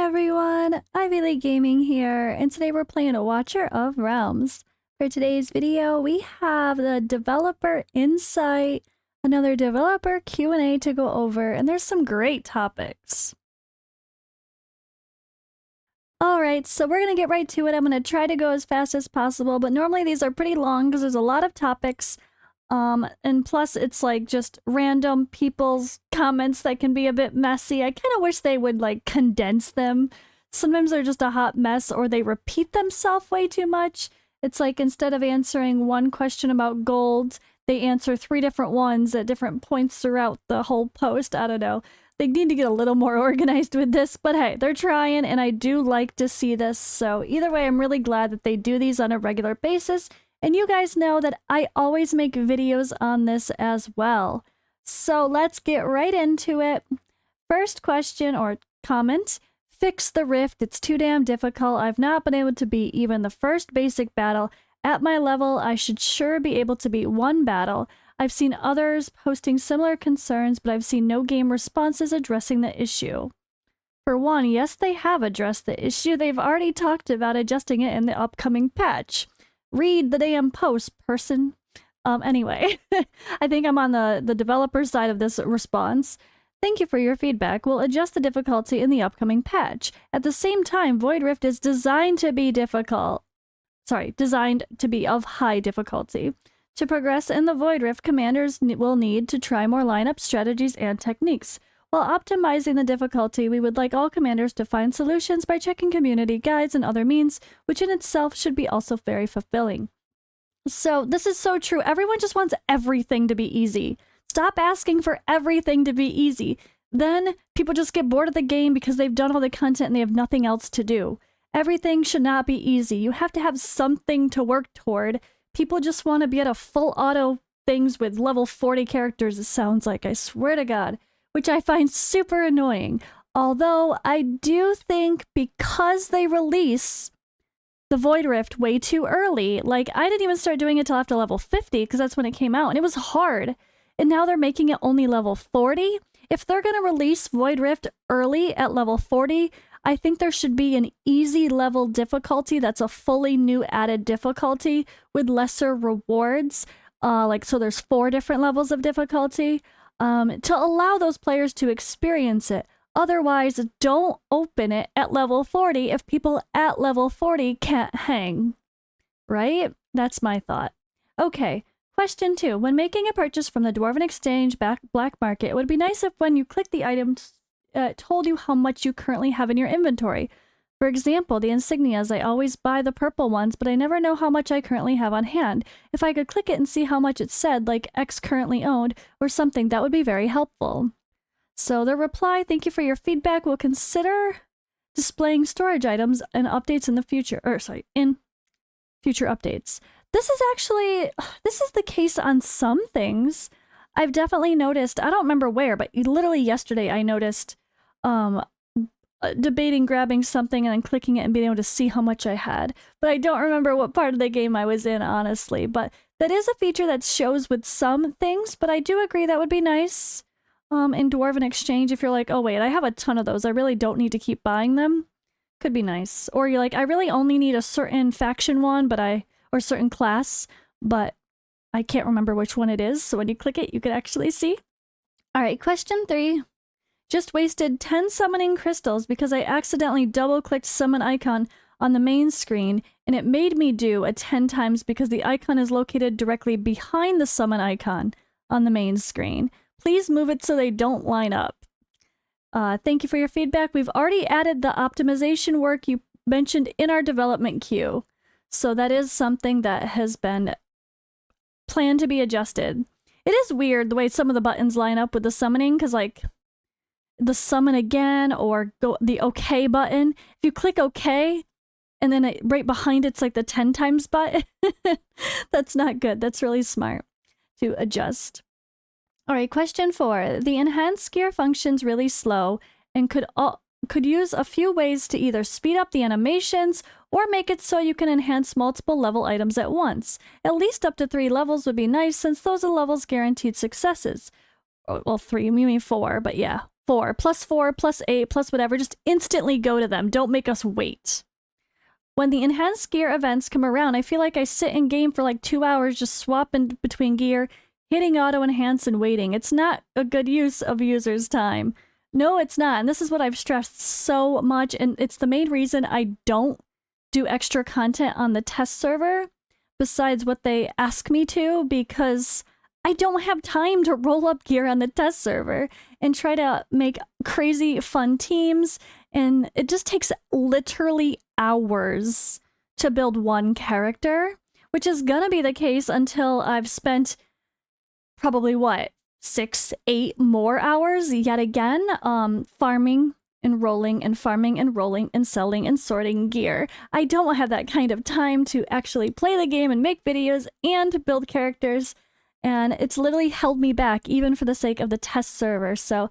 everyone, Ivy League Gaming here, and today we're playing a Watcher of Realms. For today's video, we have the developer insight, another developer Q&A to go over, and there's some great topics. Alright, so we're going to get right to it. I'm going to try to go as fast as possible, but normally these are pretty long because there's a lot of topics. And plus it's like just random people's comments that can be a bit messy. I kind of wish they would like condense them. Sometimes they're just a hot mess or they repeat themselves way too much. It's like instead of answering one question about gold, they answer 3 different ones at different points throughout the whole post. I don't know. They need to get a little more organized with this, but hey, they're trying and I do like to see this. So either way, I'm really glad that they do these on a regular basis. And you guys know that I always make videos on this as well. So let's get right into it. First question or comment. Fix the rift. It's too damn difficult. I've not been able to beat even the first basic battle. At my level, I should sure be able to beat one battle. I've seen others posting similar concerns, but I've seen no game responses addressing the issue. For one, yes, they have addressed the issue. They've already talked about adjusting it in the upcoming patch. Read the damn post, person. Anyway, I think I'm on the developer side of this response. Thank you for your feedback. We'll adjust the difficulty in the upcoming patch. At the same time, Void Rift is designed to be designed to be of high difficulty. To progress in the Void Rift, commanders will need to try more lineup strategies and techniques. While optimizing the difficulty, we would like all commanders to find solutions by checking community guides and other means, which in itself should be also very fulfilling. So this is so true. Everyone just wants everything to be easy. Stop asking for everything to be easy. Then people just get bored of the game because they've done all the content and they have nothing else to do. Everything should not be easy. You have to have something to work toward. People just want to be at a full auto things with level 40 characters, it sounds like. I swear to God. Which I find super annoying. Although I do think because they release the Void Rift way too early, like I didn't even start doing it till after level 50 because that's when it came out and it was hard. And now they're making it only level 40. If they're going to release Void Rift early at level 40, I think there should be an easy level difficulty that's a fully new added difficulty with lesser rewards. So there's 4 different levels of difficulty. To allow those players to experience it. Otherwise, don't open it at level 40 if people at level 40 can't hang. Right? That's my thought. Okay, question 2. When making a purchase from the Dwarven Exchange black market, it would be nice if when you click the items, it told you how much you currently have in your inventory. For example, the insignias, I always buy the purple ones, but I never know how much I currently have on hand. If I could click it and see how much it said, like X currently owned, or something, that would be very helpful. So the reply, thank you for your feedback. We'll consider displaying storage items and updates in the future, in future updates. This is the case on some things. I've definitely noticed, I don't remember where, but literally yesterday I noticed, debating grabbing something and then clicking it and being able to see how much I had. But I don't remember what part of the game I was in, honestly. But that is a feature that shows with some things, but I do agree that would be nice in Dwarven Exchange if you're like, oh wait, I have a ton of those. I really don't need to keep buying them. Could be nice. Or you're like, I really only need a certain faction one, or certain class, but I can't remember which one it is. So when you click it, you can actually see. All right, question 3. Just wasted 10 summoning crystals because I accidentally double-clicked summon icon on the main screen, and it made me do a 10 times because the icon is located directly behind the summon icon on the main screen. Please move it so they don't line up. Thank you for your feedback. We've already added the optimization work you mentioned in our development queue. So that is something that has been planned to be adjusted. It is weird the way some of the buttons line up with the summoning, because like the summon again or go the OK button. If you click OK and then right behind it's like the 10 times button. That's not good. That's really smart to adjust. All right, question 4. The enhanced gear functions really slow and could use a few ways to either speed up the animations or make it so you can enhance multiple level items at once. At least up to 3 levels would be nice since those are levels guaranteed successes. Well, 3, you mean 4, but yeah. 4, plus 8, plus whatever. Just instantly go to them. Don't make us wait. When the enhanced gear events come around, I feel like I sit in game for like 2 hours just swapping between gear, hitting auto enhance and waiting. It's not a good use of users' time. No, it's not. And this is what I've stressed so much. And it's the main reason I don't do extra content on the test server besides what they ask me to, because I don't have time to roll up gear on the test server and try to make crazy fun teams. And it just takes literally hours to build one character, which is gonna be the case until I've spent probably what, 6, 8 more hours yet again, farming and rolling and farming and rolling and selling and sorting gear. I don't have that kind of time to actually play the game and make videos and build characters, and it's literally held me back even for the sake of the test server. So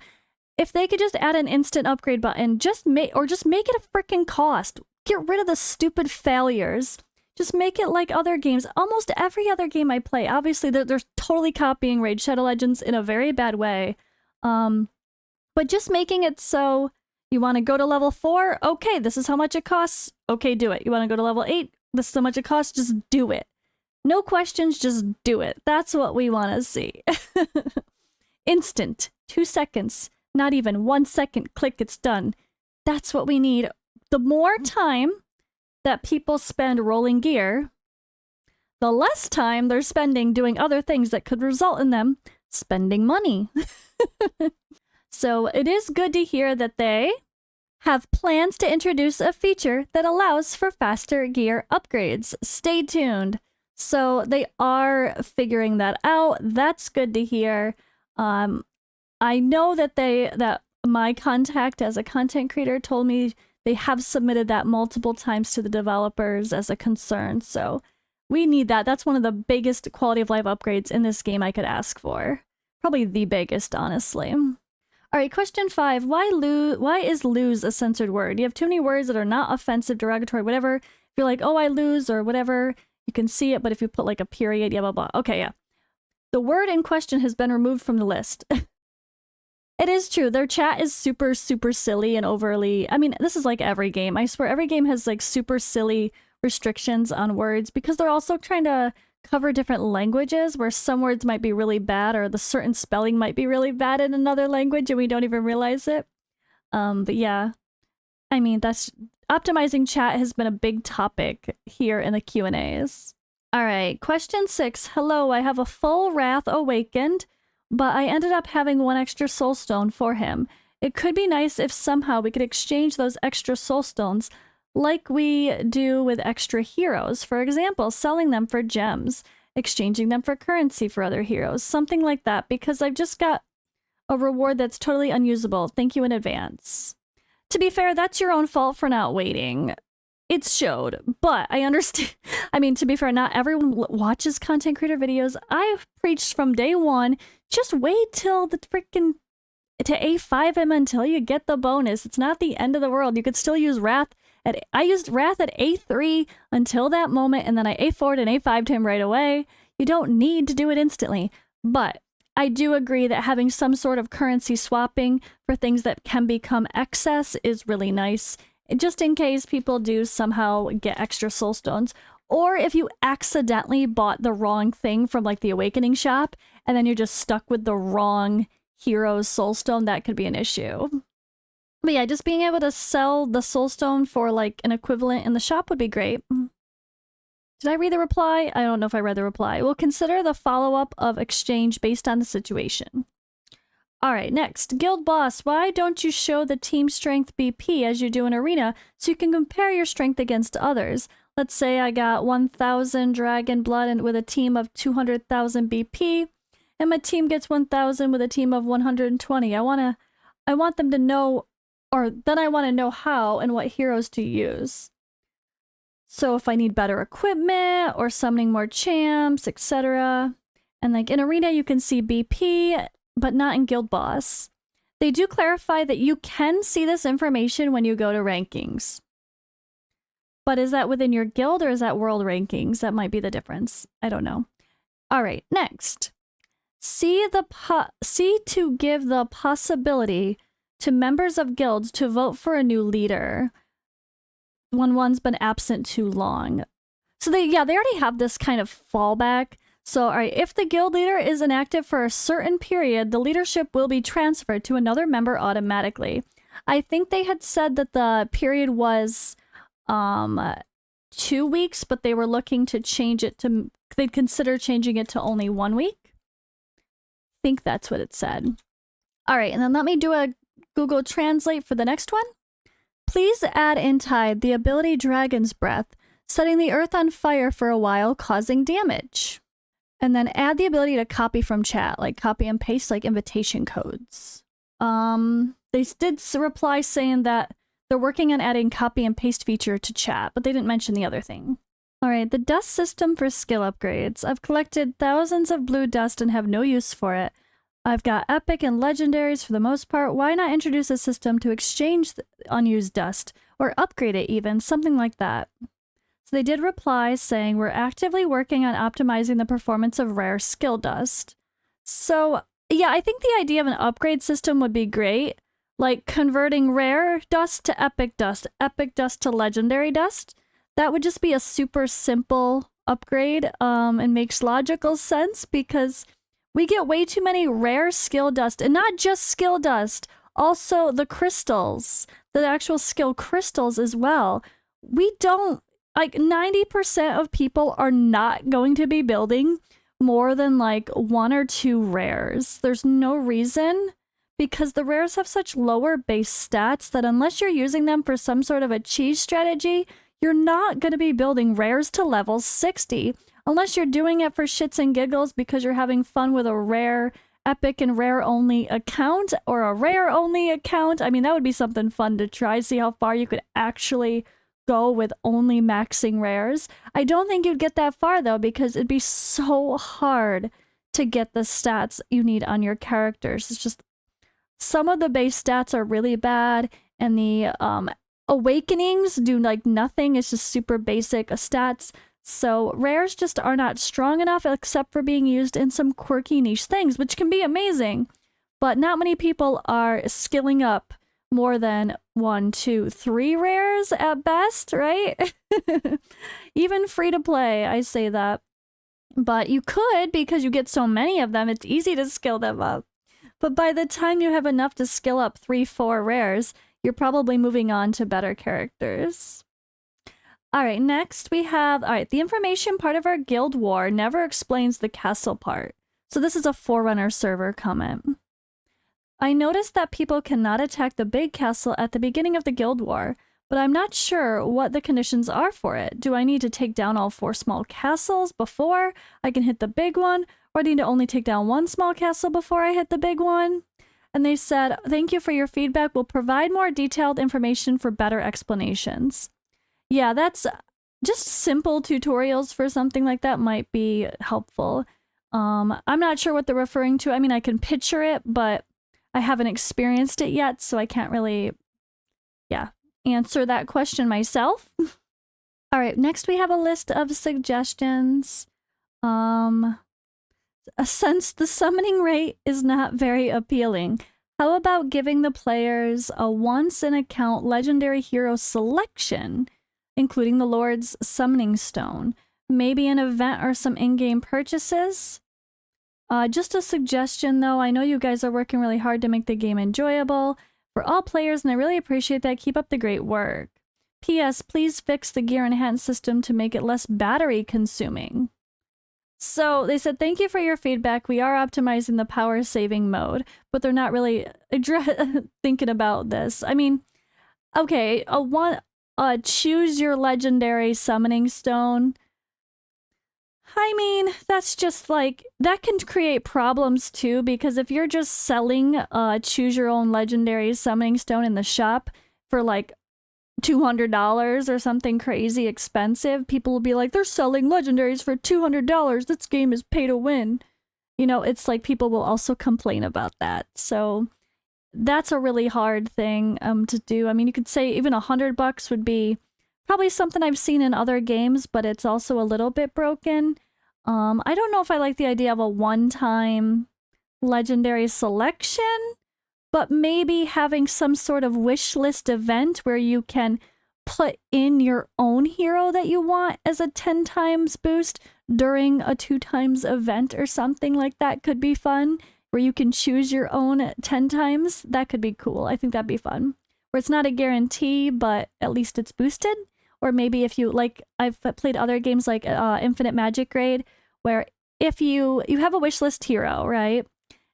if they could just add an instant upgrade button, just make it a freaking cost. Get rid of the stupid failures. Just make it like other games. Almost every other game I play, obviously they're totally copying Raid Shadow Legends in a very bad way. But just making it so you want to go to level 4, okay, this is how much it costs. Okay, do it. You want to go to level 8, this is how much it costs, just do it. No questions, just do it. That's what we want to see. Instant, 2 seconds, not even 1 second, click, it's done. That's what we need. The more time that people spend rolling gear, the less time they're spending doing other things that could result in them spending money. So it is good to hear that they have plans to introduce a feature that allows for faster gear upgrades. Stay tuned. So they are figuring that out. That's good to hear. I know that my contact as a content creator told me they have submitted that multiple times to the developers as a concern. So we need that. That's one of the biggest quality of life upgrades in this game I could ask for. Probably the biggest, honestly. All right, question 5. Why is lose a censored word? You have too many words that are not offensive, derogatory, whatever. If you're like, oh, I lose or whatever, you can see it, but if you put like a period, yeah, blah, blah. Okay, yeah. The word in question has been removed from the list. It is true. Their chat is super, super silly and overly... I mean, this is like every game. I swear every game has like super silly restrictions on words because they're also trying to cover different languages where some words might be really bad or the certain spelling might be really bad in another language and we don't even realize it. But yeah, I mean, that's... Optimizing chat has been a big topic here in the Q&As. All right, question 6. Hello, I have a full Wrath Awakened, but I ended up having 1 extra soul stone for him. It could be nice if somehow we could exchange those extra soul stones like we do with extra heroes. For example, selling them for gems, exchanging them for currency for other heroes, something like that, because I've just got a reward that's totally unusable. Thank you in advance. To be fair, that's your own fault for not waiting. It showed, but I understand. I mean, to be fair, not everyone watches content creator videos. I've preached from day one, just wait till the freaking to A5 him until you get the bonus. It's not the end of the world. You could still use Wrath I used Wrath at A3 until that moment, and then I A4'd and A5'd him right away. You don't need to do it instantly, but I do agree that having some sort of currency swapping for things that can become excess is really nice, just in case people do somehow get extra soul stones. Or if you accidentally bought the wrong thing from like the Awakening shop, and then you're just stuck with the wrong hero's soul stone, that could be an issue. But yeah, just being able to sell the soul stone for like an equivalent in the shop would be great. Did I read the reply? I don't know if I read the reply. We'll consider the follow-up of exchange based on the situation. Alright, next. Guild boss, why don't you show the team strength BP as you do in Arena so you can compare your strength against others? Let's say I got 1,000 dragon blood and with a team of 200,000 BP, and my team gets 1,000 with a team of 120. I want them to know, or then I want to know how and what heroes to use. So if I need better equipment or summoning more champs, etc. And like in Arena, you can see BP, but not in Guild Boss. They do clarify that you can see this information when you go to rankings. But is that within your guild or is that world rankings? That might be the difference. I don't know. All right, next. See to give the possibility to members of guilds to vote for a new leader when one's been absent too long. So they already have this kind of fallback. So, all right, if the guild leader is inactive for a certain period, the leadership will be transferred to another member automatically. I think they had said that the period was 2 weeks, but they were looking to change it to, they'd consider changing it to only 1 week. I think that's what it said. All right, and then let me do a Google Translate for the next one. Please add in Tide the ability Dragon's Breath, setting the earth on fire for a while, causing damage. And then add the ability to copy from chat, like copy and paste like invitation codes. They did reply saying that they're working on adding copy and paste feature to chat, but they didn't mention the other thing. All right, the dust system for skill upgrades. I've collected thousands of blue dust and have no use for it. I've got epic and legendaries for the most part. Why not introduce a system to exchange unused dust or upgrade it even, something like that? So they did reply saying, we're actively working on optimizing the performance of rare skill dust. So yeah, I think the idea of an upgrade system would be great. Like converting rare dust to epic dust to legendary dust. That would just be a super simple upgrade and makes logical sense because we get way too many rare skill dust, and not just skill dust, also the crystals, the actual skill crystals as well. We don't, like 90% of people are not going to be building more than like 1 or 2 rares. There's no reason, because the rares have such lower base stats that unless you're using them for some sort of a cheese strategy, you're not going to be building rares to level 60. Unless you're doing it for shits and giggles because you're having fun with a rare, epic and rare only account or a rare only account. I mean, that would be something fun to try, see how far you could actually go with only maxing rares. I don't think you'd get that far though, because it'd be so hard to get the stats you need on your characters. It's just some of the base stats are really bad, and the awakenings do like nothing. It's just super basic stats. So rares just are not strong enough except for being used in some quirky niche things, which can be amazing. But not many people are skilling up more than 1, 2, 3 rares at best, right? Even free to play, I say that. But you could, because you get so many of them, it's easy to skill them up. But by the time you have enough to skill up 3, 4 rares, you're probably moving on to better characters. All right, next we have, the information part of our guild war never explains the castle part. So this is a Forerunner server comment. I noticed that people cannot attack the big castle at the beginning of the guild war, but I'm not sure what the conditions are for it. Do I need to take down all 4 small castles before I can hit the big one? Or do I need to only take down 1 small castle before I hit the big one? And they said, thank you for your feedback. We'll provide more detailed information for better explanations. Yeah, that's just simple tutorials for something like that might be helpful. I'm not sure what they're referring to. I mean, I can picture it, but I haven't experienced it yet, so I can't really, answer that question myself. All right, next we have a list of suggestions. Since the summoning rate is not very appealing, how about giving the players a once-in-account legendary hero selection, including the Lord's Summoning Stone? Maybe an event or some in-game purchases? Just a suggestion though, I know you guys are working really hard to make the game enjoyable for all players, and I really appreciate that. Keep up the great work. P.S. Please fix the gear enhance system to make it less battery consuming. So they said, thank you for your feedback. We are optimizing the power saving mode, but they're not really thinking about this. I mean, okay, choose your legendary summoning stone. I mean, that's just like, that can create problems too, because if you're just selling choose your own legendary summoning stone in the shop for like $200 or something crazy expensive, people will be like, they're selling legendaries for $200. This game is pay to win. You know, it's like people will also complain about that. So that's a really hard thing to do. I mean, you could say even $100 would be probably something I've seen in other games, but it's also a little bit broken. I don't know if I like the idea of a one-time legendary selection, but maybe having some sort of wish list event where you can put in your own hero that you want as a 10 times boost during a 2 times event or something like that could be fun, where you can choose your own 10 times. That could be cool. I think that'd be fun. Where it's not a guarantee, but at least it's boosted. Or maybe if you, like, I've played other games like Infinite Magic Grade, where if you have a wish list hero, right?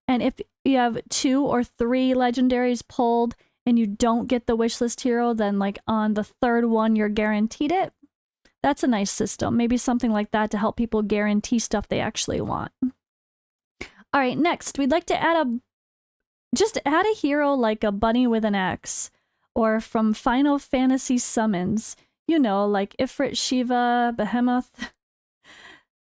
And if you have 2 or 3 legendaries pulled and you don't get the wishlist hero, then like on the 3rd one, you're guaranteed it. That's a nice system. Maybe something like that to help people guarantee stuff they actually want. All right, next, we'd like to add a hero like a bunny with an X, or from Final Fantasy summons, you know, like Ifrit, Shiva, Behemoth.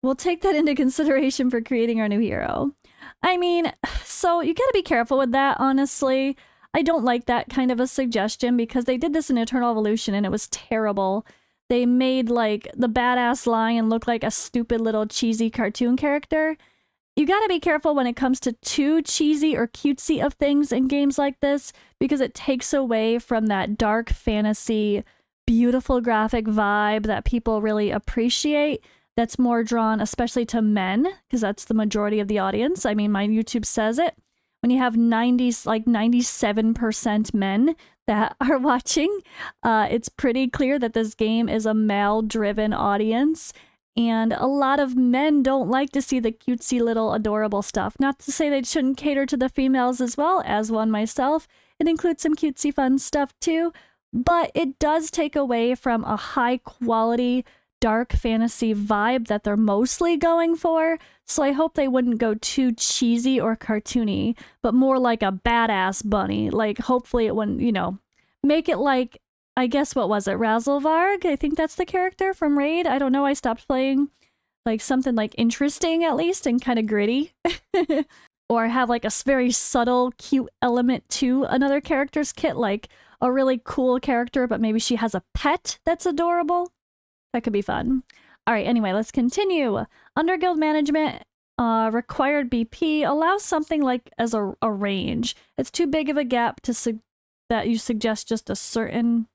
We'll take that into consideration for creating our new hero. I mean, so you gotta be careful with that, honestly. I don't like that kind of a suggestion because they did this in Eternal Evolution and it was terrible. They made like the badass lion look like a stupid little cheesy cartoon character. You gotta be careful when it comes to too cheesy or cutesy of things in games like this because it takes away from that dark fantasy, beautiful graphic vibe that people really appreciate. That's more drawn especially to men because that's the majority of the audience. I mean, my YouTube says it. When you have 97% men that are watching, it's pretty clear that this game is a male-driven audience, and a lot of men don't like to see the cutesy little adorable stuff. Not to say they shouldn't cater to the females as well, as one myself. It includes some cutesy fun stuff too, but it does take away from a high-quality dark fantasy vibe that they're mostly going for. So I hope they wouldn't go too cheesy or cartoony, but more like a badass bunny. Like, hopefully it wouldn't, you know, make it like, I guess, what was it? Razzlevarg? I think that's the character from Raid. I don't know. I stopped playing. Like something like interesting at least and kind of gritty. Or have like a very subtle, cute element to another character's kit, like a really cool character, but maybe she has a pet that's adorable. That could be fun. All right, anyway, let's continue. Under guild management, required BP allows something like as a range. It's too big of a gap to that you suggest just a certain...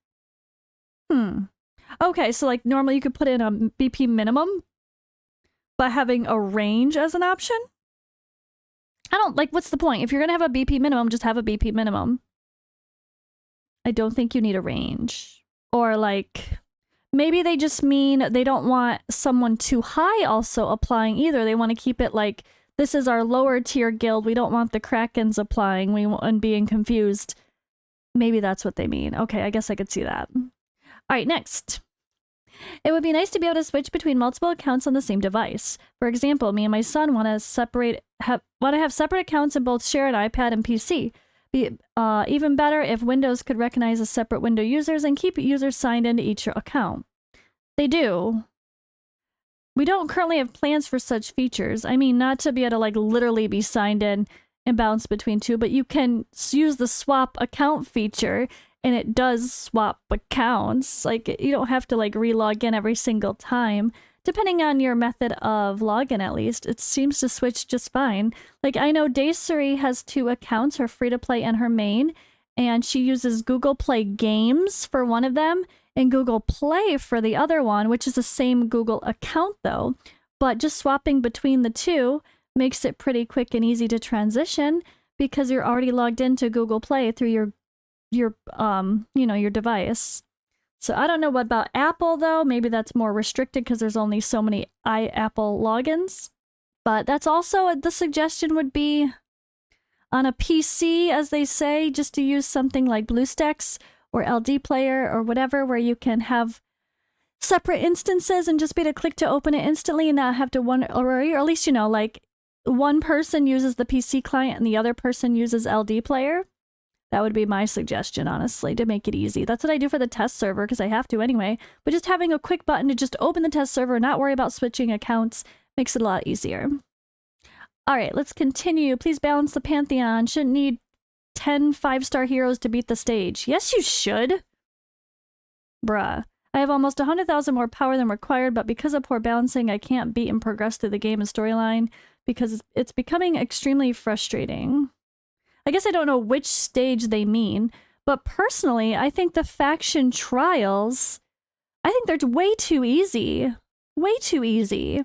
Okay, so like normally you could put in a BP minimum, but having a range as an option? I don't, like, what's the point? If you're gonna have a BP minimum, just have a BP minimum. I don't think you need a range. Or like... Maybe they just mean they don't want someone too high also applying either. They want to keep it like, this is our lower tier guild. We don't want the Krakens applying and being confused. Maybe that's what they mean. Okay, I guess I could see that. All right, next. It would be nice to be able to switch between multiple accounts on the same device. For example, me and my son want to have separate accounts and both share an iPad and PC. Even better if Windows could recognize a separate window users and keep users signed into each account. They do. We don't currently have plans for such features. I mean, not to be able to like literally be signed in and bounce between two, but you can use the swap account feature and it does swap accounts. Like, you don't have to like re-log in every single time. Depending on your method of login, at least, it seems to switch just fine. Like, I know Daysuri has 2 accounts, her free-to-play and her main, and she uses Google Play Games for one of them and Google Play for the other one, which is the same Google account, though. But just swapping between the two makes it pretty quick and easy to transition because you're already logged into Google Play through your device. So I don't know what about Apple, though. Maybe that's more restricted because there's only so many Apple logins. But that's also the suggestion would be on a PC, as they say, just to use something like BlueStacks or LD Player or whatever, where you can have separate instances and just be able to click to open it instantly and not have to or at least, like one person uses the PC client and the other person uses LD Player. That would be my suggestion, honestly, to make it easy. That's what I do for the test server, because I have to anyway. But just having a quick button to just open the test server and not worry about switching accounts makes it a lot easier. All right, let's continue. Please balance the Pantheon. Shouldn't need 10 5-star heroes to beat the stage. Yes, you should. Bruh. I have almost 100,000 more power than required, but because of poor balancing, I can't beat and progress through the game and storyline because it's becoming extremely frustrating. I guess I don't know which stage they mean, but personally, I think the faction trials, I think they're way too easy. Way too easy.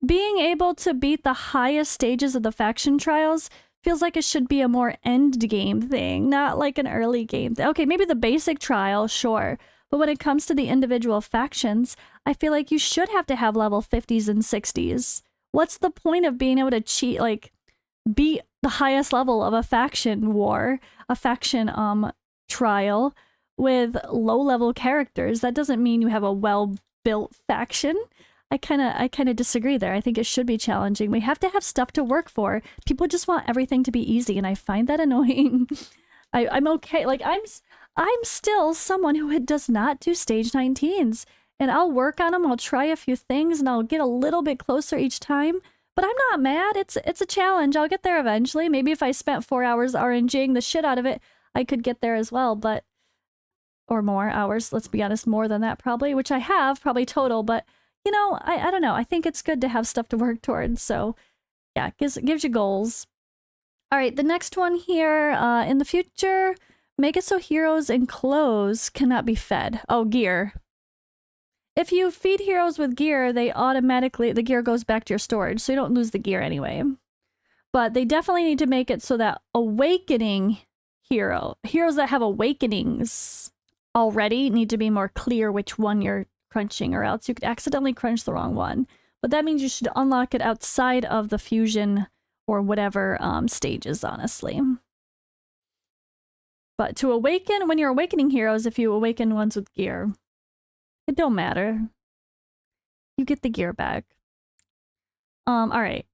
Being able to beat the highest stages of the faction trials feels like it should be a more end game thing, not like an early game thing. Okay, maybe the basic trial, sure. But when it comes to the individual factions, I feel like you should have to have level 50s and 60s. What's the point of being able to cheat, like, beat the highest level of a faction war, a faction trial with low-level characters? That doesn't mean you have a well-built faction. I kind of disagree there. I think it should be challenging. We have to have stuff to work for. People just want everything to be easy, and I find that annoying. I'm okay. Like, I'm still someone who does not do stage 19s, and I'll work on them. I'll try a few things, and I'll get a little bit closer each time. But I'm not mad. It's a challenge. I'll get there eventually. Maybe if I spent 4 hours RNGing the shit out of it, I could get there as well. But or more hours. Let's be honest, more than that probably, which I have probably total. But you know, I don't know. I think it's good to have stuff to work towards. So yeah, gives you goals. All right, the next one here. In the future, make it so heroes and clothes cannot be fed. Oh, gear. If you feed heroes with gear, the gear goes back to your storage, so you don't lose the gear anyway. But they definitely need to make it so that awakening heroes that have awakenings already need to be more clear which one you're crunching, or else you could accidentally crunch the wrong one. But that means you should unlock it outside of the fusion or whatever stages, honestly. But to awaken, when you're awakening heroes, if you awaken ones with gear, it don't matter. You get the gear back. Alright.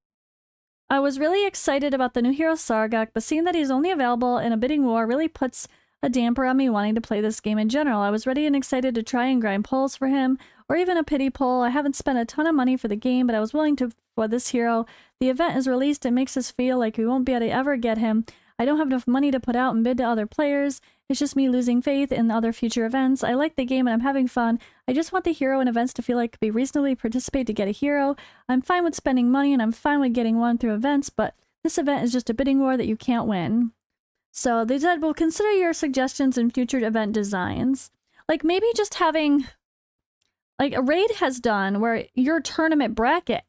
I was really excited about the new hero Sargak, but seeing that he's only available in a bidding war really puts a damper on me wanting to play this game in general. I was ready and excited to try and grind polls for him, or even a pity poll. I haven't spent a ton of money for the game, but I was willing to for this hero. The event is released and makes us feel like we won't be able to ever get him. I don't have enough money to put out and bid to other players. It's just me losing faith in other future events. I like the game and I'm having fun. I just want the hero and events to feel like we reasonably participate to get a hero. I'm fine with spending money and I'm fine with getting one through events, but this event is just a bidding war that you can't win. So they said, we'll consider your suggestions in future event designs. Like maybe just having, like a raid has done where your tournament bracket,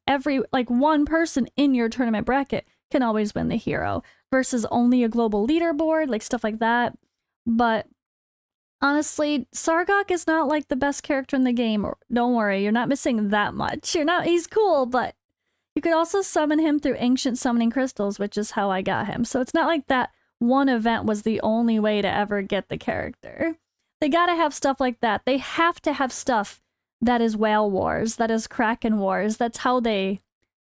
like one person in your tournament bracket can always win the hero versus only a global leaderboard, like stuff like that. But honestly, Sargak is not like the best character in the game. Don't worry, you're not missing that much. He's cool, but you could also summon him through ancient summoning crystals, which is how I got him. So it's not like that one event was the only way to ever get the character. They gotta have stuff like that. They have to have stuff that is Whale Wars, that is Kraken Wars. That's how they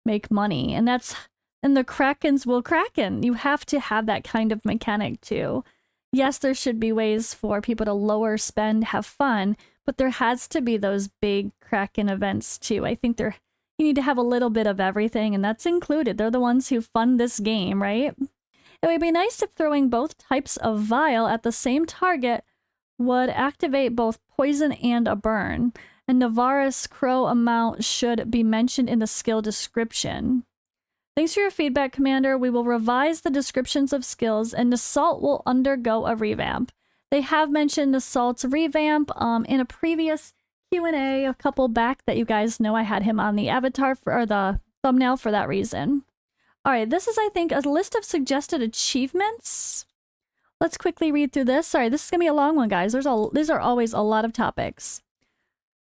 make money. And the Krakens will Kraken. You have to have that kind of mechanic too. Yes, there should be ways for people to lower spend, have fun, but there has to be those big Kraken events too. I think you need to have a little bit of everything, and that's included. They're the ones who fund this game, right? It would be nice if throwing both types of vial at the same target would activate both poison and a burn. And Navarre's Crow amount should be mentioned in the skill description. Thanks for your feedback, Commander. We will revise the descriptions of skills, and Assault will undergo a revamp. They have mentioned Assault's revamp in a previous Q&A a couple back that you guys know I had him on the avatar or the thumbnail for that reason. All right, this is, I think, a list of suggested achievements. Let's quickly read through this. Sorry, this is going to be a long one, guys. These are always a lot of topics.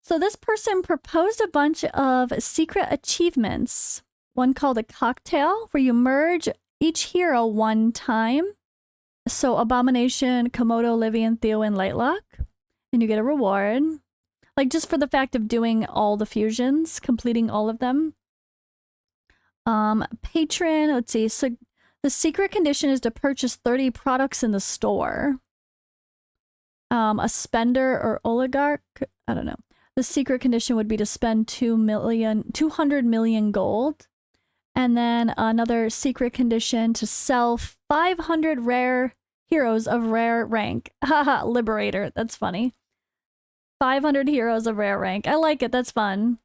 So this person proposed a bunch of secret achievements. One called a cocktail, where you merge each hero one time. So Abomination, Komodo, Livian, Theo, and Lightlock. And you get a reward. Like just for the fact of doing all the fusions, completing all of them. Patron, let's see. So the secret condition is to purchase 30 products in the store. A spender or oligarch, I don't know. The secret condition would be to spend 200 million gold. And then another secret condition to sell 500 rare heroes of rare rank. Haha, Liberator. That's funny. 500 heroes of rare rank. I like it. That's fun.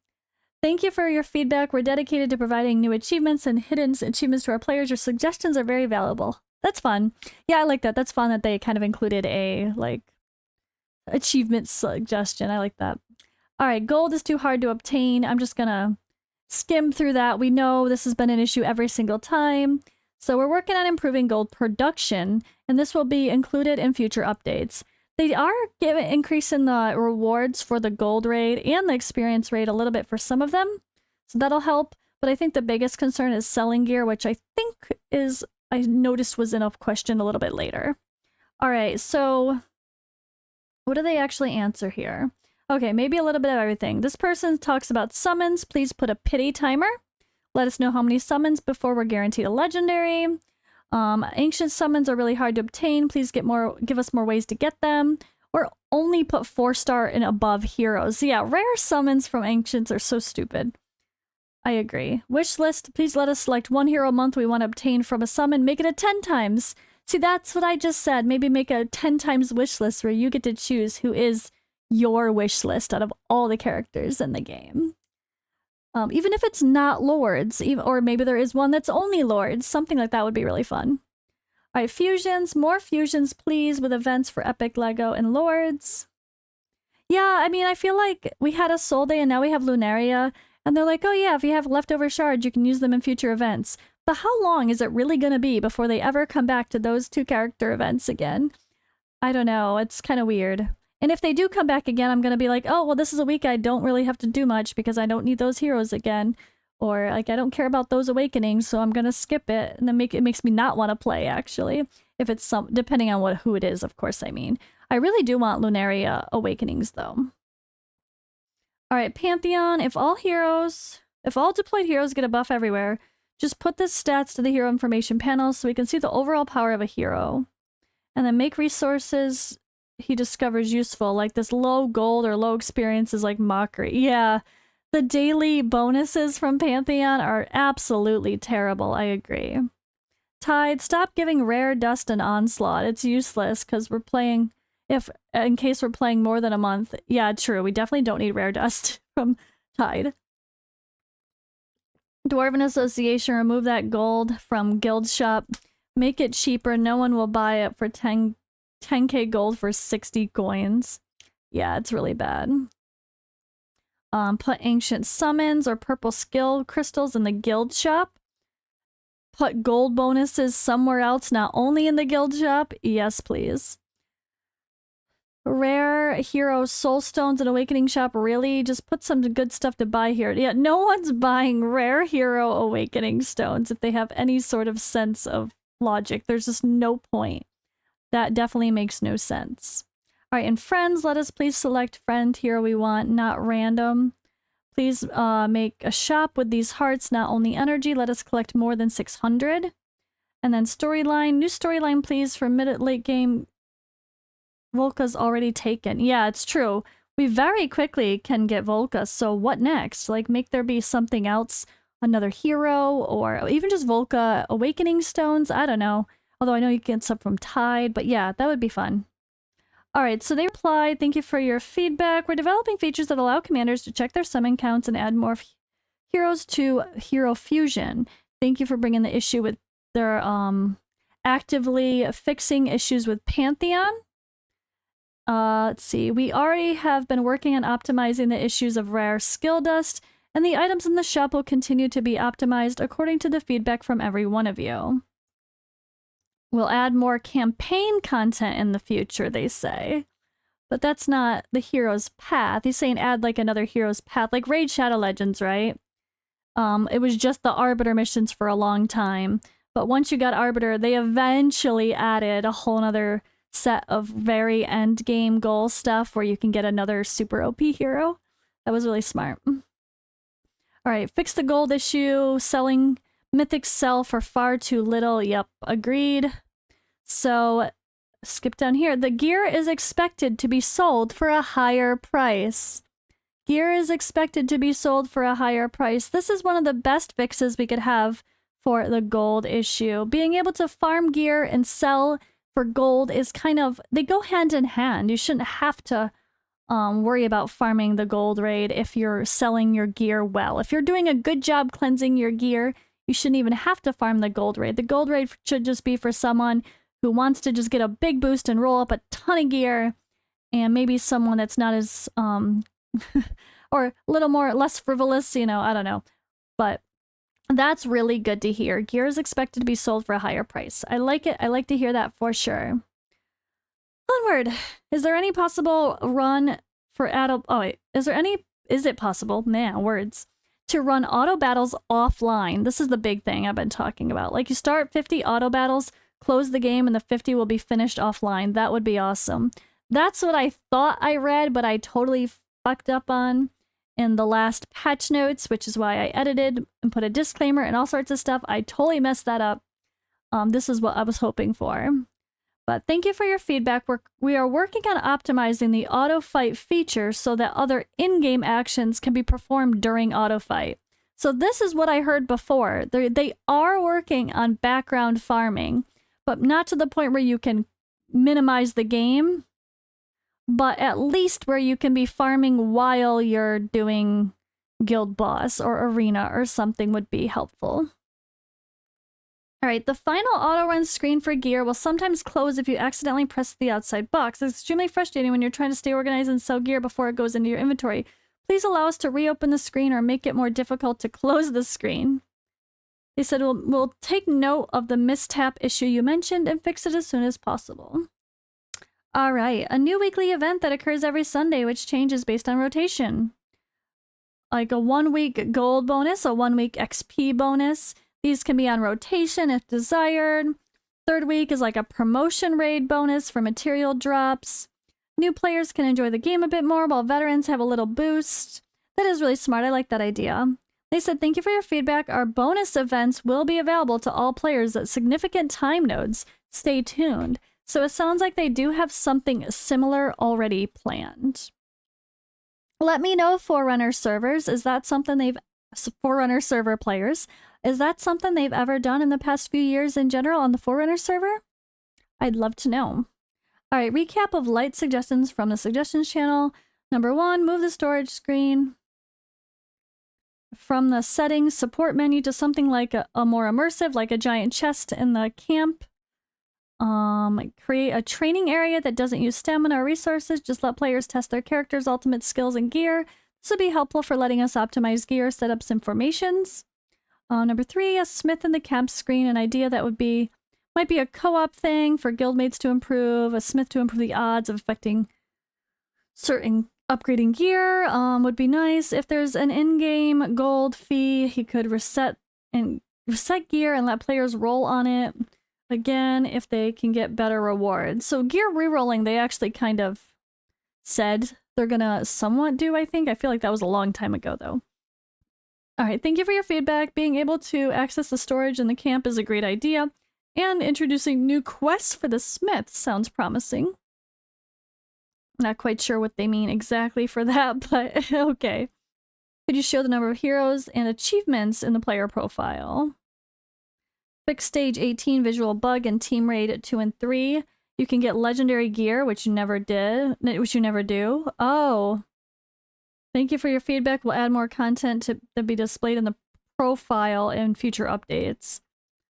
Thank you for your feedback. We're dedicated to providing new achievements and hidden achievements to our players. Your suggestions are very valuable. That's fun. Yeah, I like that. That's fun that they kind of included a, like, achievement suggestion. I like that. All right, gold is too hard to obtain. I'm just gonna skim through that. We know this has been an issue every single time. So we're working on improving gold production, and this will be included in future updates. They are increasing the rewards for the gold raid and the experience raid a little bit for some of them. So that'll help. But I think the biggest concern is selling gear, which I think is, I noticed was in a question a little bit later. All right, so what do they actually answer here? Okay, maybe a little bit of everything. This person talks about summons. Please put a pity timer. Let us know how many summons before we're guaranteed a legendary. Ancient summons are really hard to obtain. Please give us more ways to get them. Or only put 4-star and above heroes. Yeah, rare summons from ancients are so stupid. I agree. Wish list, please let us select 1 hero a month we want to obtain from a summon. Make it a 10 times. See, that's what I just said. Maybe make a 10 times wish list where you get to choose who is your wish list out of all the characters in the game. Even if it's not lords, or maybe there is one that's only lords, something like that would be really fun. All right, fusions, more fusions, please, with events for Epic, Lego, and lords. Yeah, I mean, I feel like we had a Soul Day and now we have Lunaria, and they're like, oh yeah, if you have leftover shards, you can use them in future events. But how long is it really going to be before they ever come back to those 2 character events again? I don't know, it's kind of weird. And if they do come back again, I'm going to be like, oh, well, this is a week I don't really have to do much because I don't need those heroes again. Or, like, I don't care about those awakenings, so I'm going to skip it. And then it makes me not want to play, actually. If it's depending on who it is, of course, I mean. I really do want Lunaria awakenings, though. All right, Pantheon. If all deployed heroes get a buff everywhere, just put the stats to the hero information panel so we can see the overall power of a hero. And then make resources he discovers useful, like this low gold or low experience is like mockery. Yeah, the daily bonuses from Pantheon are absolutely terrible, I agree. Tide, stop giving rare dust and onslaught. It's useless because we're playing, in case we're playing more than a month. Yeah, true, we definitely don't need rare dust from Tide. Dwarven Association, remove that gold from Guild Shop. Make it cheaper, no one will buy it for 10k gold for 60 coins. Yeah, it's really bad. Put ancient summons or purple skill crystals in the guild shop. Put gold bonuses somewhere else, not only in the guild shop. Yes, please. Rare hero soul stones and awakening shop. Really? Just put some good stuff to buy here. Yeah, no one's buying rare hero awakening stones if they have any sort of sense of logic. There's just no point. That definitely makes no sense. All right, and friends, let us please select friend hero we want, not random. Please make a shop with these hearts, not only energy. Let us collect more than 600. And then storyline, new storyline please for late game. Volka's already taken. Yeah, it's true. We very quickly can get Volka, so what next? Like, make there be something else, another hero, or even just Volka awakening stones? I don't know. Although I know you can get some from Tide, but yeah, that would be fun. All right, so they replied, thank you for your feedback. We're developing features that allow commanders to check their summon counts and add more heroes to Hero Fusion. Thank you for bringing the issue with their actively fixing issues with Pantheon. Let's see, we already have been working on optimizing the issues of rare skill dust, and the items in the shop will continue to be optimized according to the feedback from every one of you. We'll add more campaign content in the future, they say. But that's not the hero's path. He's saying add like another hero's path, like Raid Shadow Legends, right? It was just the Arbiter missions for a long time. But once you got Arbiter, they eventually added a whole nother set of very end game goal stuff where you can get another super OP hero. That was really smart. All right, fix the gold issue. Selling mythics sell for far too little. Yep, agreed. So, skip down here. The gear is expected to be sold for a higher price. Gear is expected to be sold for a higher price. This is one of the best fixes we could have for the gold issue. Being able to farm gear and sell for gold is kind of, they go hand in hand. You shouldn't have to worry about farming the gold raid if you're selling your gear well. If you're doing a good job cleansing your gear, you you shouldn't even have to farm the gold raid. The gold raid should just be for someone who wants to just get a big boost and roll up a ton of gear, and maybe someone that's not as, or a little more, less frivolous, you know, I don't know. But that's really good to hear. Gear is expected to be sold for a higher price. I like it. I like to hear that for sure. Onward. Is there any possible run for adult? Oh wait, is it possible? Man, words. To run auto battles offline. This is the big thing I've been talking about. Like you start 50 auto battles, close the game, and the 50 will be finished offline. That would be awesome. That's what I thought I read, but I totally fucked up on in the last patch notes, which is why I edited and put a disclaimer and all sorts of stuff. I totally messed that up. This is what I was hoping for. But thank you for your feedback. We are working on optimizing the auto fight feature so that other in-game actions can be performed during auto fight. So this is what I heard before. They are working on background farming, but not to the point where you can minimize the game, but at least where you can be farming while you're doing guild boss or arena or something would be helpful. All right, the final auto run screen for gear will sometimes close if you accidentally press the outside box. It's extremely frustrating when you're trying to stay organized and sell gear before it goes into your inventory. Please allow us to reopen the screen or make it more difficult to close the screen. They said we'll take note of the mistap issue you mentioned and fix it as soon as possible. All right, a new weekly event that occurs every Sunday, which changes based on rotation. Like a 1-week gold bonus, a 1-week XP bonus. These can be on rotation if desired. Third week is like a promotion raid bonus for material drops. New players can enjoy the game a bit more while veterans have a little boost. That is really smart. I like that idea. They said, thank you for your feedback. Our bonus events will be available to all players at significant time nodes. Stay tuned. So it sounds like they do have something similar already planned. Let me know, Forerunner servers. Is that something Forerunner server players, is that something they've ever done in the past few years in general on the Forerunner server? I'd love to know. All right, recap of light suggestions from the suggestions channel. Number 1, move the storage screen from the settings support menu to something like a more immersive, like a giant chest in the camp. Create a training area that doesn't use stamina or resources. Just let players test their characters' ultimate skills and gear. This would be helpful for letting us optimize gear setups and formations. Number 3, a smith in the camp screen. An idea that might be a co-op thing for guildmates to improve. A smith to improve the odds of affecting certain upgrading gear would be nice. If there's an in-game gold fee, he could reset gear and let players roll on it. Again, if they can get better rewards. So gear rerolling, they actually kind of said they're gonna somewhat do, I think. I feel like that was a long time ago, though. All right, thank you for your feedback. Being able to access the storage in the camp is a great idea. And introducing new quests for the smith sounds promising. Not quite sure what they mean exactly for that, but okay. Could you show the number of heroes and achievements in the player profile? Fix stage 18 visual bug in team raid 2 and 3. You can get legendary gear, which you never do. Oh. Thank you for your feedback. We'll add more content to be displayed in the profile in future updates.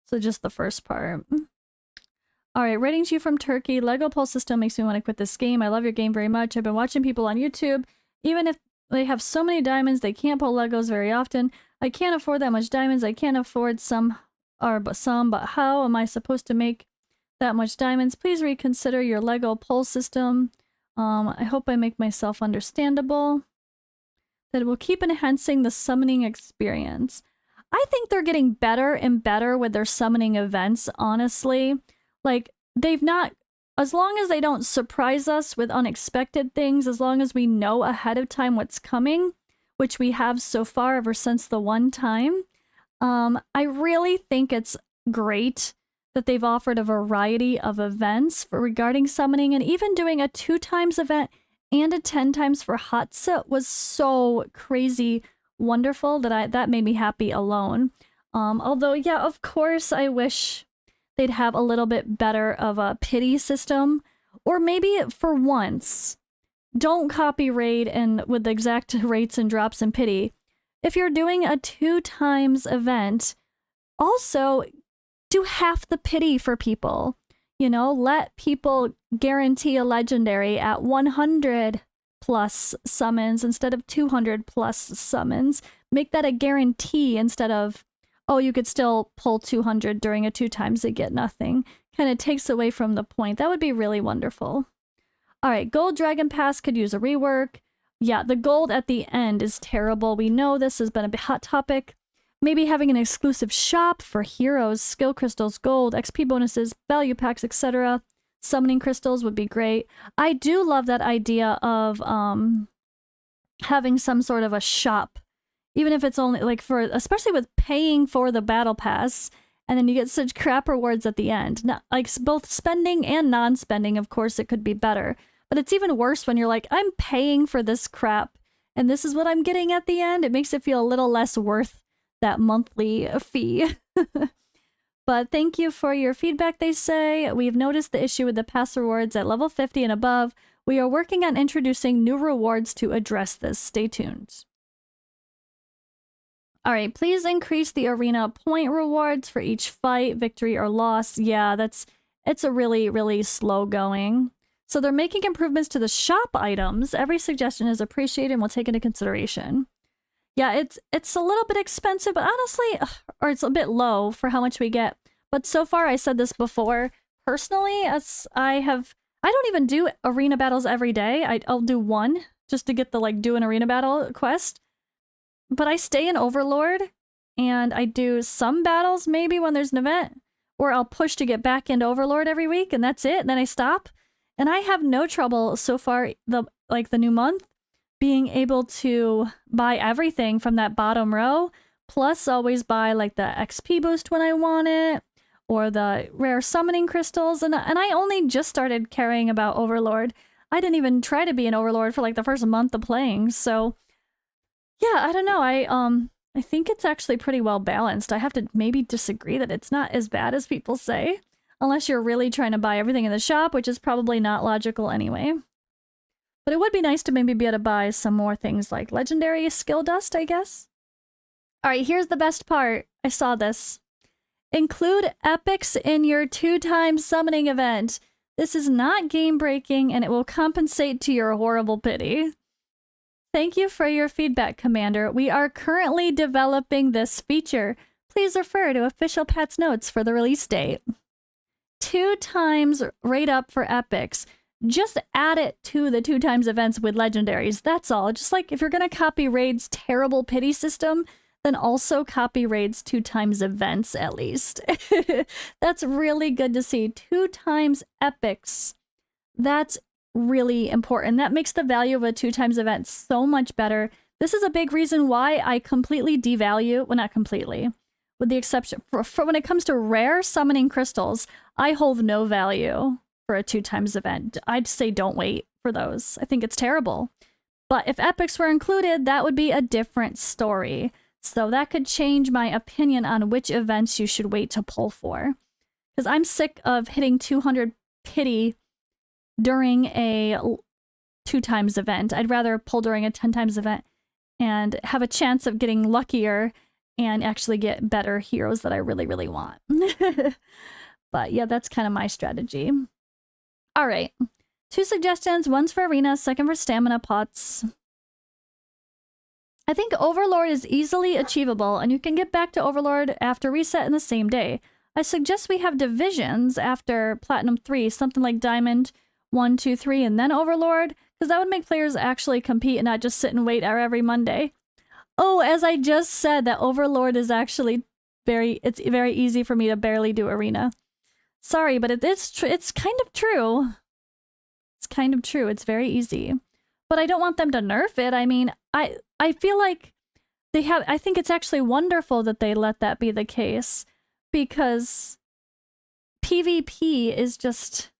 So just the first part. Alright, writing to you from Turkey. Lego Pulse System makes me want to quit this game. I love your game very much. I've been watching people on YouTube. Even if they have so many diamonds, they can't pull Legos very often. I can't afford that much diamonds. I can't afford but how am I supposed to make that much diamonds? Please reconsider your Lego Pulse System. I hope I make myself understandable. That it will keep enhancing the summoning experience. I think they're getting better and better with their summoning events, honestly. Like, as long as they don't surprise us with unexpected things, as long as we know ahead of time what's coming, which we have so far ever since the one time, I really think it's great that they've offered a variety of events regarding summoning, and even doing a 2x event and a 10x for Hatsa was so crazy wonderful that made me happy alone. Although, yeah, of course, I wish they'd have a little bit better of a pity system, or maybe for once, don't copy raid and with the exact rates and drops in pity. If you're doing a 2x event, also do half the pity for people. You know, let people guarantee a legendary at 100 plus summons instead of 200 plus summons. Make that a guarantee instead of, oh, you could still pull 200 during a 2 times and get nothing. Kind of takes away from the point. That would be really wonderful. All right, Gold Dragon Pass could use a rework. Yeah, the gold at the end is terrible. We know this has been a hot topic. Maybe having an exclusive shop for heroes, skill crystals, gold, XP bonuses, value packs, etc. Summoning crystals would be great. I do love that idea of having some sort of a shop, even if it's only like for, especially with paying for the battle pass, and then you get such crap rewards at the end. Not, like both spending and non-spending, of course, it could be better. But it's even worse when you're like, I'm paying for this crap, and this is what I'm getting at the end. It makes it feel a little less worth that monthly fee. But thank you for your feedback, they say. We've noticed the issue with the pass rewards at level 50 and above. We are working on introducing new rewards to address this. Stay tuned. All right, please increase the arena point rewards for each fight, victory, or loss. Yeah, it's a really, really slow going. So they're making improvements to the shop items. Every suggestion is appreciated and we'll take into consideration. Yeah, it's a little bit expensive, but honestly, or it's a bit low for how much we get. But so far, I said this before, personally, as I don't even do arena battles every day. I'll do one just to get the like do an arena battle quest. But I stay in Overlord and I do some battles maybe when there's an event, or I'll push to get back into Overlord every week and that's it. And then I stop. And I have no trouble so far, the new month, being able to buy everything from that bottom row, plus always buy like the XP boost when I want it, or the rare summoning crystals. And I only just started caring about Overlord. I didn't even try to be an Overlord for like the first month of playing. So yeah, I don't know. I think it's actually pretty well balanced. I have to maybe disagree that it's not as bad as people say, unless you're really trying to buy everything in the shop, which is probably not logical anyway. But it would be nice to maybe be able to buy some more things like legendary skill dust, I guess. All right, here's the best part. I saw this. Include epics in your 2 times summoning event. This is not game breaking and it will compensate to your horrible pity. Thank you for your feedback, Commander. We are currently developing this feature. Please refer to official patch notes for the release date. 2 times rate up for epics. Just add it to the 2 times events with legendaries. That's all. Just like if you're going to copy Raid's terrible pity system, then also copy Raid's 2 times events at least. That's really good to see. 2 times epics. That's really important. That makes the value of a 2 times event so much better. This is a big reason why I completely devalue, well, not completely, with the exception for when it comes to rare summoning crystals, I hold no value for a 2 times event. I'd say don't wait for those. I think it's terrible. But if epics were included, that would be a different story. So that could change my opinion on which events you should wait to pull for. Because I'm sick of hitting 200 pity during a 2 times event. I'd rather pull during a 10 times event and have a chance of getting luckier and actually get better heroes that I really, really want. But yeah, that's kind of my strategy. All right. 2 suggestions. One's for arena, second for stamina pots. I think Overlord is easily achievable, and you can get back to Overlord after reset in the same day. I suggest we have divisions after Platinum 3, something like Diamond 1, 2, 3, and then Overlord, because that would make players actually compete and not just sit and wait every Monday. Oh, as I just said, that Overlord is actually it's very easy for me to barely do arena. Sorry, but it's kind of true. It's kind of true. It's very easy. But I don't want them to nerf it. I mean, I feel like I think it's actually wonderful that they let that be the case, because PvP is just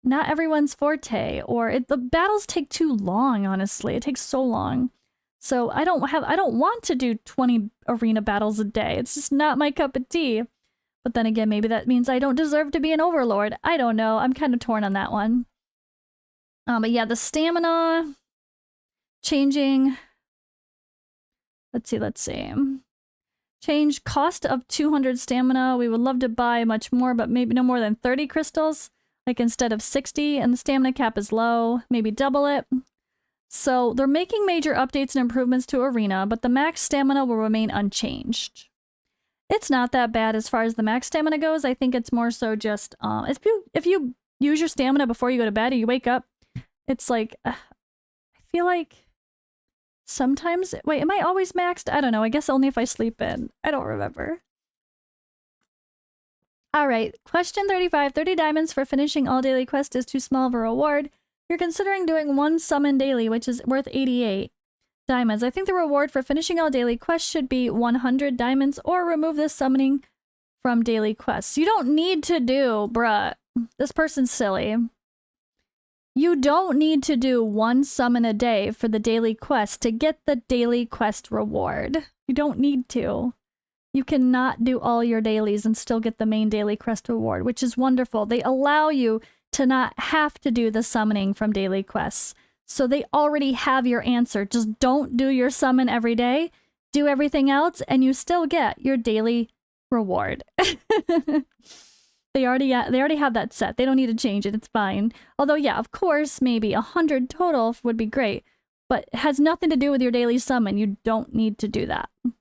not everyone's forte, or the battles take too long, honestly. It takes so long. So I don't want to do 20 arena battles a day. It's just not my cup of tea. But then again, maybe that means I don't deserve to be an Overlord. I don't know. I'm kind of torn on that one. But yeah, the stamina changing. Let's see. Change cost of 200 stamina. We would love to buy much more, but maybe no more than 30 crystals, like instead of 60, and the stamina cap is low. Maybe double it. So they're making major updates and improvements to Arena, but the max stamina will remain unchanged. It's not that bad as far as the max stamina goes. I think it's more so just if you use your stamina before you go to bed and you wake up, it's like I feel like sometimes, wait, am I always maxed? I don't know. I guess only if I sleep in. I don't remember. All right, question 35. 30 diamonds for finishing all daily quests is too small of a reward. You're considering doing one summon daily, which is worth 88 diamonds. I think the reward for finishing all daily quests should be 100 diamonds, or remove this summoning from daily quests. You don't need to do, bruh. This person's silly. You don't need to do one summon a day for the daily quest to get the daily quest reward. You don't need to. You cannot do all your dailies and still get the main daily quest reward, which is wonderful. They allow you to not have to do the summoning from daily quests. So they already have your answer. Just don't do your summon every day. Do everything else and you still get your daily reward. They already have that set. They don't need to change it. It's fine. Although, yeah, of course, maybe 100 total would be great. But it has nothing to do with your daily summon. You don't need to do that. All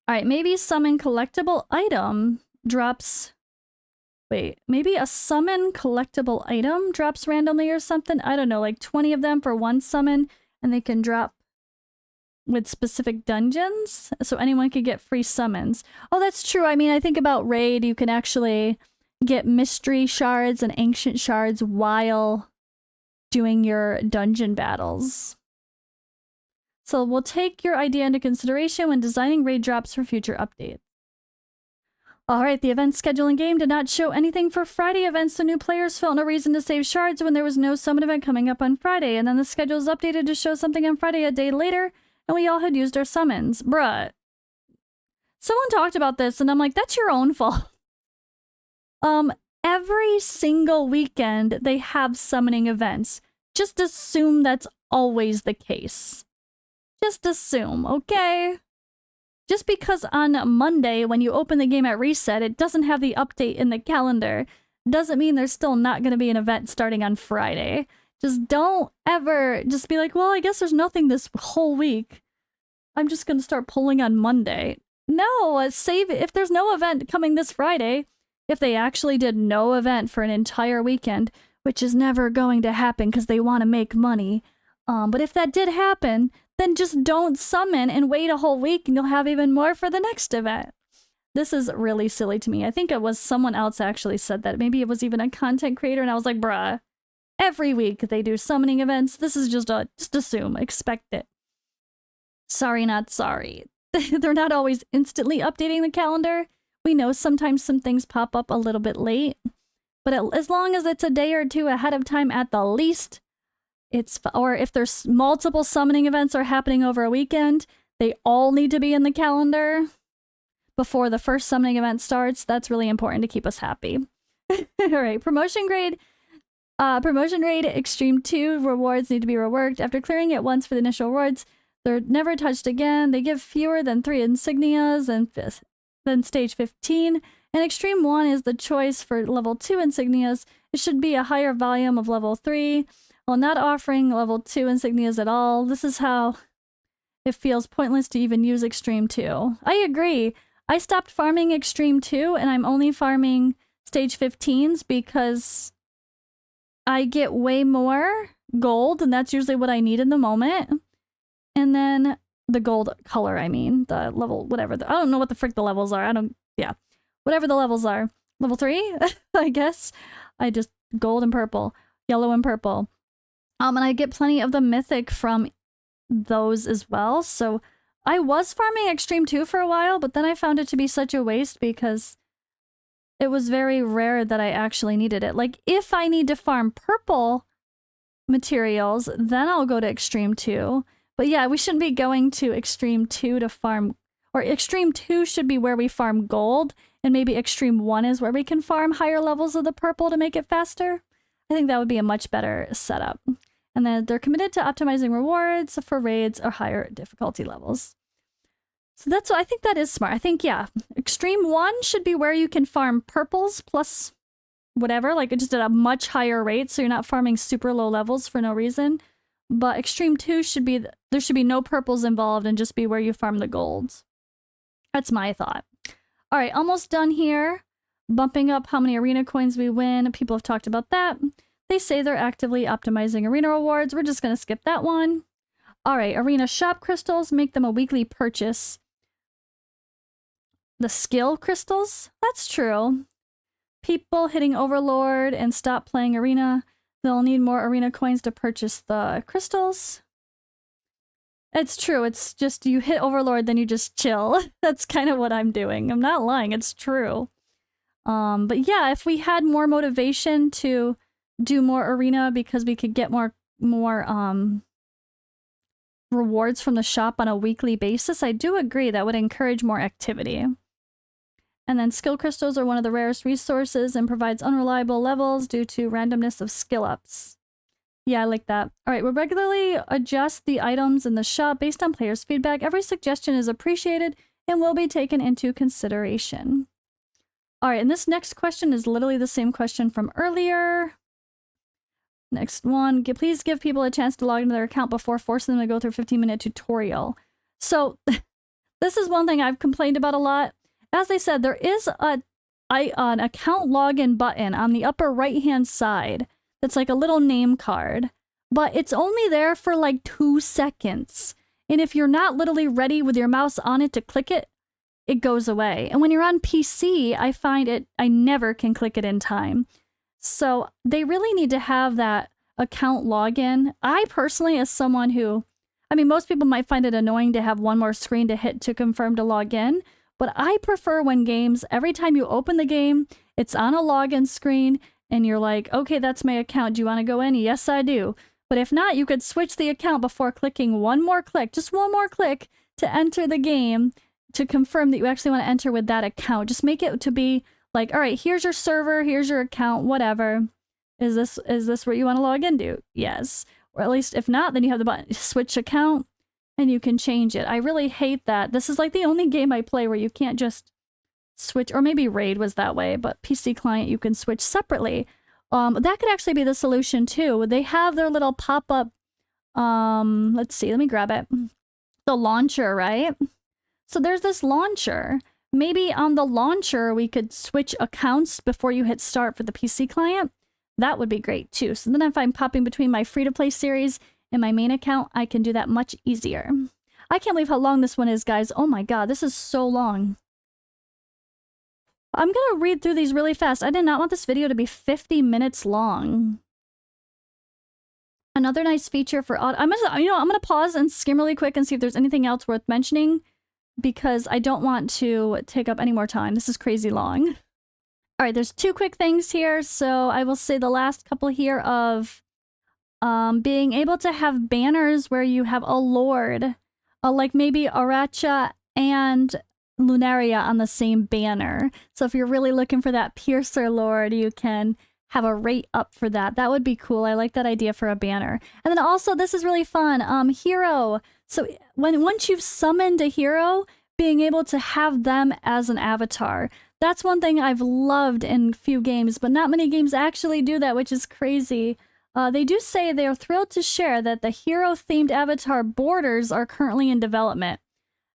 right, maybe summon collectible item drops... Wait, maybe a summon collectible item drops randomly or something? I don't know, like 20 of them for one summon, and they can drop with specific dungeons, so anyone could get free summons. Oh, that's true. I mean, I think about Raid, you can actually get mystery shards and ancient shards while doing your dungeon battles. So we'll take your idea into consideration when designing raid drops for future updates. Alright, the event scheduling game did not show anything for Friday events, so new players felt no reason to save shards when there was no summon event coming up on Friday, and then the schedule is updated to show something on Friday a day later, and we all had used our summons. Bruh. Someone talked about this, and I'm like, that's your own fault. Every single weekend they have summoning events. Just assume that's always the case. Just assume, okay? Just because on Monday, when you open the game at reset, it doesn't have the update in the calendar, doesn't mean there's still not going to be an event starting on Friday. Just don't ever just be like, well, I guess there's nothing this whole week. I'm just going to start pulling on Monday. No, save it. If there's no event coming this Friday, if they actually did no event for an entire weekend, which is never going to happen because they want to make money. But if that did happen, then just don't summon and wait a whole week and you'll have even more for the next event. This is really silly to me. I think it was someone else actually said that. Maybe it was even a content creator and I was like, bruh, every week they do summoning events. This is just assume, expect it. Sorry, not sorry. They're not always instantly updating the calendar. We know sometimes some things pop up a little bit late, but as long as it's a day or two ahead of time at the least, or if there's multiple summoning events are happening over a weekend, they all need to be in the calendar before the first summoning event starts. That's really important to keep us happy. All right, promotion grade Extreme 2 rewards need to be reworked. After clearing it once for the initial rewards, they're never touched again. They give fewer than 3 insignias than stage 15. And Extreme 1 is the choice for level 2 insignias. It should be a higher volume of level 3. While not offering level 2 insignias at all, this is how it feels pointless to even use Extreme 2. I agree. I stopped farming Extreme 2 and I'm only farming stage 15s because I get way more gold and that's usually what I need in the moment. And then the gold color, I mean, the level, whatever. I don't know what the frick the levels are. Whatever the levels are. Level 3, I guess. Gold and purple, yellow and purple. And I get plenty of the mythic from those as well. So I was farming Extreme 2 for a while, but then I found it to be such a waste because it was very rare that I actually needed it. Like, if I need to farm purple materials, then I'll go to Extreme 2. But yeah, we shouldn't be going to Extreme 2 to farm... Or Extreme 2 should be where we farm gold, and maybe Extreme 1 is where we can farm higher levels of the purple to make it faster. I think that would be a much better setup. And then they're committed to optimizing rewards for raids or higher difficulty levels. So that's what I think that is smart. I think, yeah, Extreme 1 should be where you can farm purples plus whatever, like just at a much higher rate, so you're not farming super low levels for no reason. But Extreme 2 should be, there should be no purples involved and just be where you farm the golds. That's my thought. All right, almost done here. Bumping up how many arena coins we win. People have talked about that. They say they're actively optimizing arena rewards. We're just going to skip that one. All right, arena shop crystals, make them a weekly purchase. The skill crystals? That's true. People hitting Overlord and stop playing arena. They'll need more arena coins to purchase the crystals. It's true. It's just you hit Overlord, then you just chill. That's kind of what I'm doing. I'm not lying. It's true. But yeah, if we had more motivation to do more arena because we could get more rewards from the shop on a weekly basis, I do agree that would encourage more activity. And then skill crystals are one of the rarest resources and provides unreliable levels due to randomness of skill ups. Yeah, I like that. All right, we'll regularly adjust the items in the shop based on players' feedback. Every suggestion is appreciated and will be taken into consideration. All right, and this next question is literally the same question from earlier. Next one, please give people a chance to log into their account before forcing them to go through a 15-minute tutorial. So this is one thing I've complained about a lot. As I said, there is an account login button on the upper right-hand side that's like a little name card, but it's only there for like 2 seconds. And if you're not literally ready with your mouse on it to click it, it goes away. And when you're on PC, I find I never can click it in time. So they really need to have that account login. I personally, as someone who, I mean, most people might find it annoying to have one more screen to hit to confirm to log in. But I prefer when games, every time you open the game, it's on a login screen and you're like, okay, that's my account. Do you want to go in? Yes, I do. But if not, you could switch the account before clicking one more click, just one more click to enter the game to confirm that you actually want to enter with that account. Just make it to be like, all right, here's your server, here's your account, whatever. Is this what you want to log into? Yes. Or at least if not, then you have the button switch account. And you can change it. I really hate that. This is like the only game I play where you can't just switch, or maybe Raid was that way, but PC client you can switch separately. That could actually be the solution too. They have their little pop-up, let's see, let me grab it. The launcher, right? So there's this launcher. Maybe on the launcher we could switch accounts before you hit start for the PC client. That would be great too. So then if I'm popping between my free-to-play series in my main account, I can do that much easier. I can't believe how long this one is, guys. Oh my god, this is so long. I'm gonna read through these really fast. I did not want this video to be 50 minutes long. Another nice feature for I'm gonna pause and skim really quick and see if there's anything else worth mentioning, because I don't want to take up any more time. This is crazy long. All right, there's 2 quick things here. So I will say the last couple here of being able to have banners where you have a lord, like maybe Aracha and Lunaria on the same banner. So if you're really looking for that Piercer lord, you can have a rate up for that. That would be cool. I like that idea for a banner. And then also, this is really fun, hero. So once you've summoned a hero, being able to have them as an avatar. That's one thing I've loved in few games, but not many games actually do that, which is crazy. They do say they are thrilled to share that the hero-themed avatar borders are currently in development.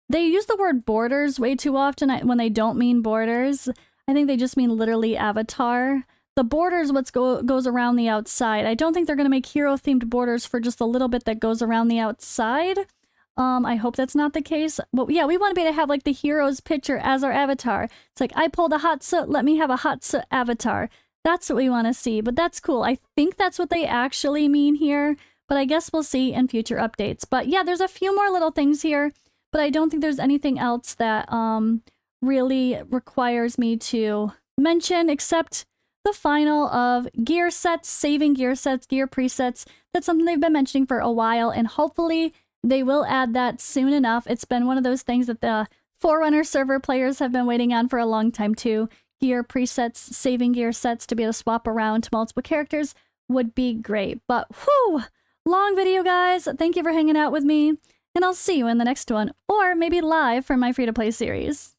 They use the word borders way too often when they don't mean borders. I think they just mean literally avatar. The borders what goes around the outside. I don't think they're going to make hero-themed borders for just a little bit that goes around the outside. I hope that's not the case. But yeah, we want to be able to have like the hero's picture as our avatar. It's like, I pulled a hot soot, let me have a hot soot avatar. That's what we want to see, but that's cool. I think that's what they actually mean here, but I guess we'll see in future updates. But yeah, there's a few more little things here, but I don't think there's anything else that really requires me to mention except the final of gear sets, saving gear sets, gear presets. That's something they've been mentioning for a while, and hopefully they will add that soon enough. It's been one of those things that the Forerunner server players have been waiting on for a long time too. Gear presets, saving gear sets to be able to swap around to multiple characters would be great. But whew, long video, guys. Thank you for hanging out with me. and I'll see you in the next one, or maybe live for my free-to-play series.